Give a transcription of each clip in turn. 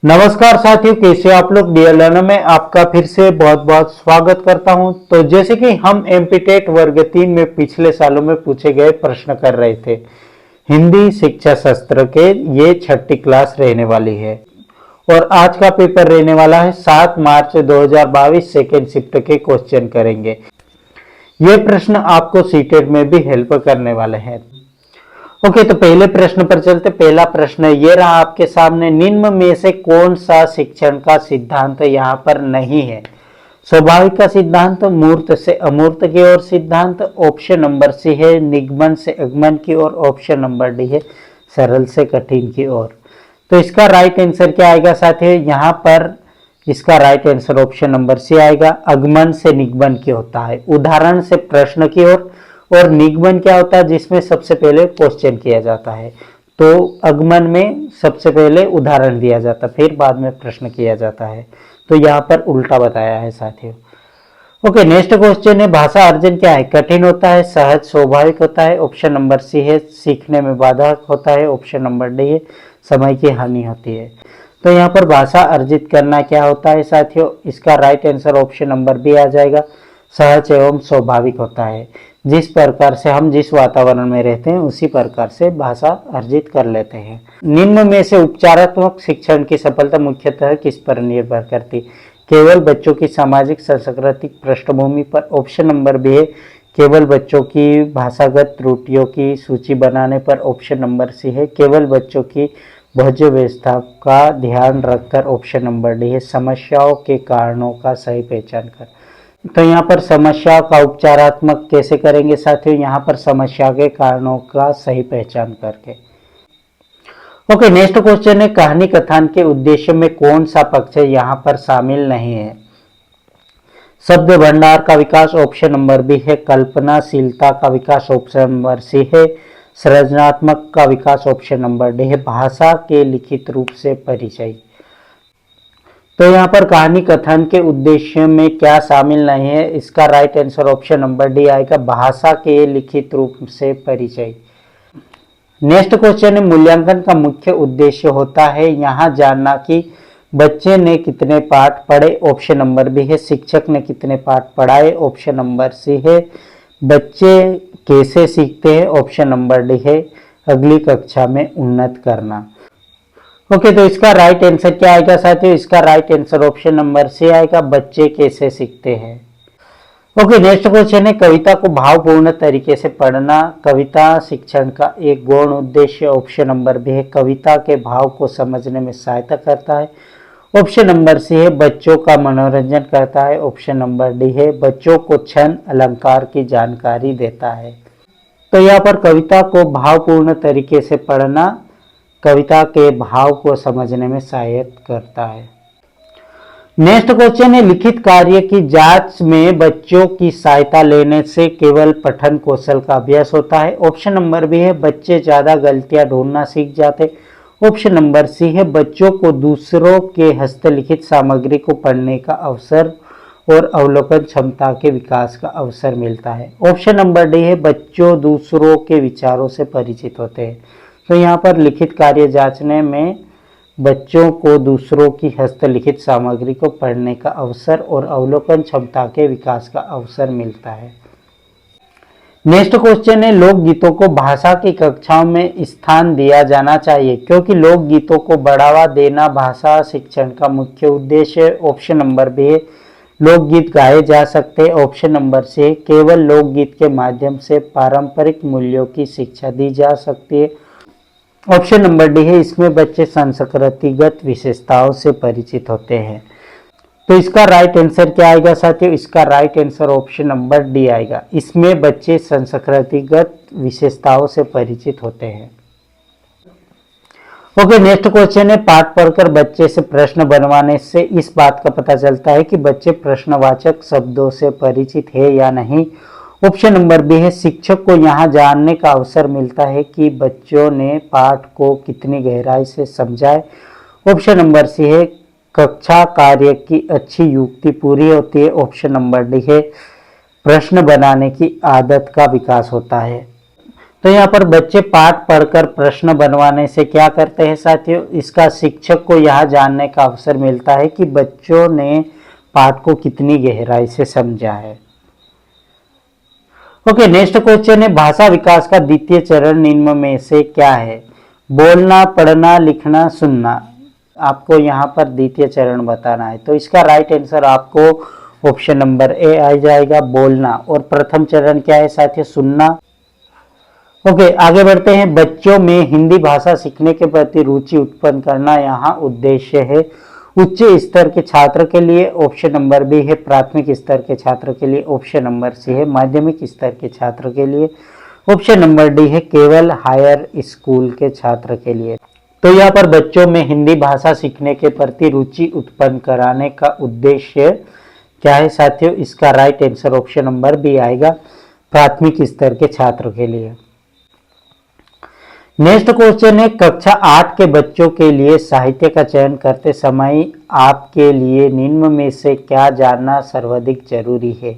नमस्कार साथियों, कैसे आप लोग। डियर लर्नर में आपका फिर से बहुत बहुत स्वागत करता हूं। तो जैसे कि हम एमपीटेट वर्ग 3 में पिछले सालों में पूछे गए प्रश्न कर रहे थे, हिंदी शिक्षा शास्त्र के ये 6ठी क्लास रहने वाली है और आज का पेपर रहने वाला है 7 मार्च 2022 सेकेंड शिफ्ट के क्वेश्चन करेंगे। ये प्रश्न आपको सीटेट में भी हेल्प करने वाले हैं। ओके, तो पहले प्रश्न पर चलते। पहला प्रश्न ये रहा आपके सामने, निम्न में से कौन सा शिक्षण का सिद्धांत यहाँ पर नहीं है। स्वाभाविक का सिद्धांत, मूर्त से अमूर्त की ओर सिद्धांत, ऑप्शन नंबर सी है निगमन से आगमन की ओर, ऑप्शन नंबर डी है सरल से कठिन की ओर। तो इसका राइट आंसर क्या आएगा साथियों, यहाँ पर इसका right answer option number C आएगा, आगमन से निगमन की होता है, उदाहरण से प्रश्न की ओर। और निगमन क्या होता है, जिसमें सबसे पहले क्वेश्चन किया जाता है। तो आगमन में सबसे पहले उदाहरण दिया जाता है, फिर बाद में प्रश्न किया जाता है। तो यहाँ पर उल्टा बताया है साथियों। ओके, नेक्स्ट क्वेश्चन है, भाषा अर्जन क्या है। कठिन होता है, सहज स्वाभाविक होता है, ऑप्शन नंबर सी है सीखने में बाधक होता है, ऑप्शन नंबर डी है समय की हानि होती है। तो यहाँ पर भाषा अर्जित करना क्या होता है साथियों, इसका right answer option number B आ जाएगा, सहज एवं स्वाभाविक होता है। जिस प्रकार से हम जिस वातावरण में रहते हैं उसी प्रकार से भाषा अर्जित कर लेते हैं। निम्न में से उपचारात्मक शिक्षण की सफलता मुख्यतः किस पर निर्भर करती, केवल बच्चों की सामाजिक सांस्कृतिक पृष्ठभूमि पर, ऑप्शन नंबर बी है केवल बच्चों की भाषागत त्रुटियों की सूची बनाने पर, ऑप्शन नंबर सी है केवल बच्चों की भोज्य व्यवस्था का ध्यान रखकर, ऑप्शन नंबर डी है समस्याओं के कारणों का सही पहचान कर। तो यहाँ पर समस्या का उपचारात्मक कैसे करेंगे साथियों, यहाँ पर समस्या के कारणों का सही पहचान करके। ओके, नेक्स्ट क्वेश्चन है, कहानी कथन के उद्देश्य में कौन सा पक्ष यहाँ पर शामिल नहीं है। शब्द भंडार का विकास, ऑप्शन नंबर बी है कल्पनाशीलता का विकास, ऑप्शन नंबर सी है सृजनात्मक का विकास, ऑप्शन नंबर डी है भाषा के लिखित रूप से परिचय। तो यहाँ पर कहानी कथन के उद्देश्य में क्या शामिल नहीं है, इसका right answer option number D आएगा, भाषा के लिखित रूप से परिचय। नेक्स्ट क्वेश्चन है, मूल्यांकन का मुख्य उद्देश्य होता है यहाँ जानना कि बच्चे ने कितने पाठ पढ़े, ऑप्शन नंबर बी है शिक्षक ने कितने पाठ पढ़ाए, ऑप्शन नंबर सी है बच्चे कैसे सीखते हैं, ऑप्शन नंबर डी है अगली कक्षा में उन्नत करना। ओके, तो इसका राइट आंसर क्या आएगा साथियों, इसका right answer option number C आएगा, बच्चे कैसे सीखते हैं। ओके, नेक्स्ट क्वेश्चन है, कविता को भावपूर्ण तरीके से पढ़ना कविता शिक्षण का एक गौण उद्देश्य, ऑप्शन नंबर बी है कविता के भाव को समझने में सहायता करता है, ऑप्शन नंबर सी है बच्चों का मनोरंजन करता है, ऑप्शन नंबर डी है बच्चों को छंद अलंकार की जानकारी देता है। तो यहाँ पर कविता को भावपूर्ण तरीके से पढ़ना कविता के भाव को समझने में सहायता करता है। नेक्स्ट क्वेश्चन है, लिखित कार्य की जांच में बच्चों की सहायता लेने से केवल पठन कौशल का अभ्यास होता है, ऑप्शन नंबर बी है बच्चे ज्यादा गलतियां ढूंढना सीख जाते, ऑप्शन नंबर सी है बच्चों को दूसरों के हस्तलिखित सामग्री को पढ़ने का अवसर और अवलोकन क्षमता के विकास का अवसर मिलता है, ऑप्शन नंबर डी है बच्चों दूसरों के विचारों से परिचित होते हैं। तो यहाँ पर लिखित कार्य जांचने में बच्चों को दूसरों की हस्तलिखित सामग्री को पढ़ने का अवसर और अवलोकन क्षमता के विकास का अवसर मिलता है। नेक्स्ट क्वेश्चन है, लोकगीतों को भाषा की कक्षाओं में स्थान दिया जाना चाहिए क्योंकि लोकगीतों को बढ़ावा देना भाषा शिक्षण का मुख्य उद्देश्य है, ऑप्शन नंबर बी है लोकगीत गाए जा सकते हैं, ऑप्शन नंबर सी है केवल लोकगीत के माध्यम से पारंपरिक मूल्यों की शिक्षा दी जा सकती है, ऑप्शन नंबर डी है इसमें बच्चे संस्कृतिगत विशेषताओं से परिचित होते हैं। तो इसका राइट आंसर क्या आएगा साथियों, इसका right answer option number D आएगा, इसमें बच्चे संस्कृतिगत विशेषताओं से परिचित होते हैं। ओके, नेक्स्ट क्वेश्चन है, पाठ पढ़कर बच्चे से प्रश्न बनवाने से इस बात का पता चलता है कि बच्चे प्रश्नवाचक शब्दों से परिचित है या नहीं, ऑप्शन नंबर बी है शिक्षक को यहाँ जानने का अवसर मिलता है कि बच्चों ने पाठ को कितनी गहराई से समझा है, ऑप्शन नंबर सी है कक्षा कार्य की अच्छी युक्ति पूरी होती है, ऑप्शन नंबर डी है प्रश्न बनाने की आदत का विकास होता है। तो यहाँ पर बच्चे पाठ पढ़कर प्रश्न बनवाने से क्या करते हैं साथियों, इसका शिक्षक को यह जानने का अवसर मिलता है कि बच्चों ने पाठ को कितनी गहराई से समझा है। ओके, नेक्स्ट क्वेश्चन है भाषा विकास का द्वितीय चरण निम्न में से क्या है? बोलना, पढ़ना, लिखना, सुनना। आपको यहाँ पर द्वितीय चरण बताना है, तो इसका राइट आंसर आपको ऑप्शन नंबर ए आ जाएगा, बोलना। और प्रथम चरण क्या है साथियों? सुनना। ओके, आगे बढ़ते हैं। बच्चों में हिंदी भाषा सीखने के प्रति रुचि उत्पन्न करना यहाँ उद्देश्य है। उच्च स्तर के छात्र के लिए ऑप्शन नंबर बी है, प्राथमिक स्तर के छात्र के लिए ऑप्शन नंबर सी है, माध्यमिक स्तर के छात्र के लिए ऑप्शन नंबर डी है, केवल हायर स्कूल के छात्र के लिए। तो यहाँ पर बच्चों में हिंदी भाषा सीखने के प्रति रुचि उत्पन्न कराने का उद्देश्य क्या है साथियों? इसका right answer option number B आएगा, प्राथमिक स्तर के छात्र के लिए। नेक्स्ट क्वेश्चन है कक्षा 8 के बच्चों के लिए साहित्य का चयन करते समय आपके लिए निम्न में से क्या जानना सर्वाधिक जरूरी है?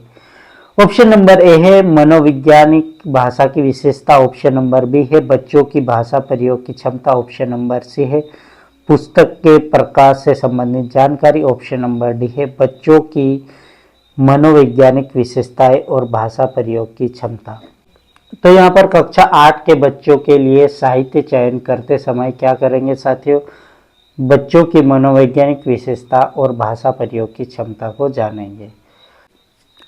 ऑप्शन नंबर ए है मनोवैज्ञानिक भाषा की विशेषता, ऑप्शन नंबर बी है बच्चों की भाषा प्रयोग की क्षमता, ऑप्शन नंबर सी है पुस्तक के प्रकाश से संबंधित जानकारी, ऑप्शन नंबर डी है बच्चों की मनोवैज्ञानिक विशेषताएं और भाषा प्रयोग की क्षमता। तो यहाँ पर कक्षा 8 के बच्चों के लिए साहित्य चयन करते समय क्या करेंगे साथियों? बच्चों की मनोवैज्ञानिक विशेषता और भाषा प्रयोग की क्षमता को जानेंगे।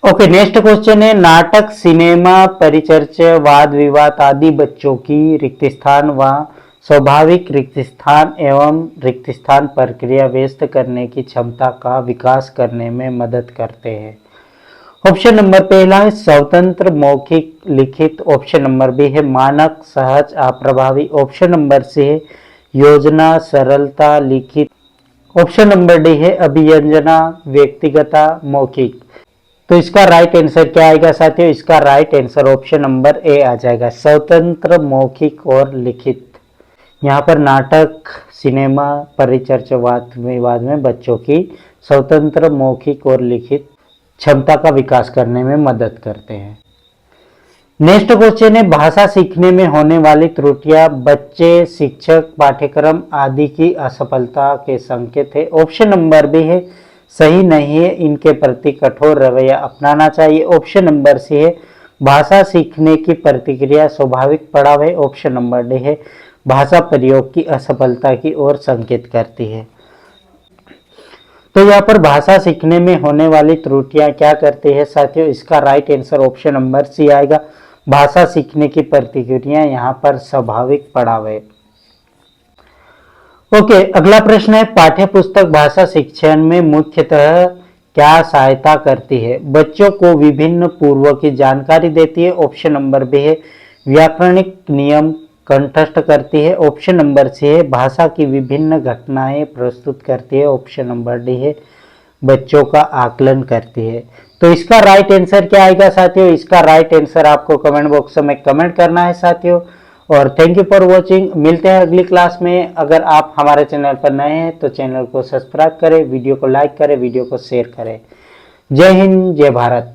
ओके, नेक्स्ट क्वेश्चन है नाटक, सिनेमा, परिचर्चा, वाद विवाद आदि बच्चों की रिक्त स्थान व स्वाभाविक रिक्त स्थान एवं रिक्त स्थान प्रक्रिया व्यस्त करने की क्षमता का विकास करने में मदद करते हैं। ऑप्शन नंबर पहला है स्वतंत्र मौखिक लिखित, ऑप्शन नंबर बी है मानक सहज अप्रभावी, ऑप्शन नंबर सी है योजना सरलता लिखित, ऑप्शन नंबर डी है अभिव्यंजना व्यक्तिगता मौखिक। तो इसका राइट आंसर क्या आएगा साथियों? इसका right answer option number A आ जाएगा, स्वतंत्र मौखिक और लिखित। यहाँ पर नाटक, सिनेमा, परिचर्चा, वाद विवाद में बच्चों की स्वतंत्र मौखिक और लिखित क्षमता का विकास करने में मदद करते हैं। नेक्स्ट क्वेश्चन है भाषा सीखने में होने वाली त्रुटियां बच्चे, शिक्षक, पाठ्यक्रम आदि की असफलता के संकेत है। ऑप्शन नंबर बी है सही नहीं है, इनके प्रति कठोर रवैया अपनाना चाहिए, ऑप्शन नंबर सी है भाषा सीखने की प्रतिक्रिया स्वाभाविक पड़ाव है, ऑप्शन नंबर डी है भाषा प्रयोग की असफलता की ओर संकेत करती है। तो यहाँ पर भाषा सीखने में होने वाली त्रुटियां क्या करती है साथियों? इसका right answer option number C आएगा, भाषा सीखने की प्रतिक्रिया यहाँ पर स्वाभाविक पड़ाव है। ओके, अगला प्रश्न है पाठ्य पुस्तक भाषा शिक्षण में मुख्यतः क्या सहायता करती है? बच्चों को विभिन्न पूर्वों की जानकारी देती है, ऑप्शन नंबर बी है व्याकरणिक नियम कंठस्थ करती है, ऑप्शन नंबर सी है भाषा की विभिन्न घटनाएं प्रस्तुत करती है, ऑप्शन नंबर डी है बच्चों का आकलन करती है। तो इसका राइट आंसर क्या आएगा साथियों? इसका राइट आंसर आपको कमेंट बॉक्स में कमेंट करना है साथियों। और थैंक यू फॉर वॉचिंग। मिलते हैं अगली क्लास में। अगर आप हमारे चैनल पर नए हैं तो चैनल को सब्सक्राइब करें, वीडियो को लाइक करें, वीडियो को शेयर करें। जय हिंद, जय भारत।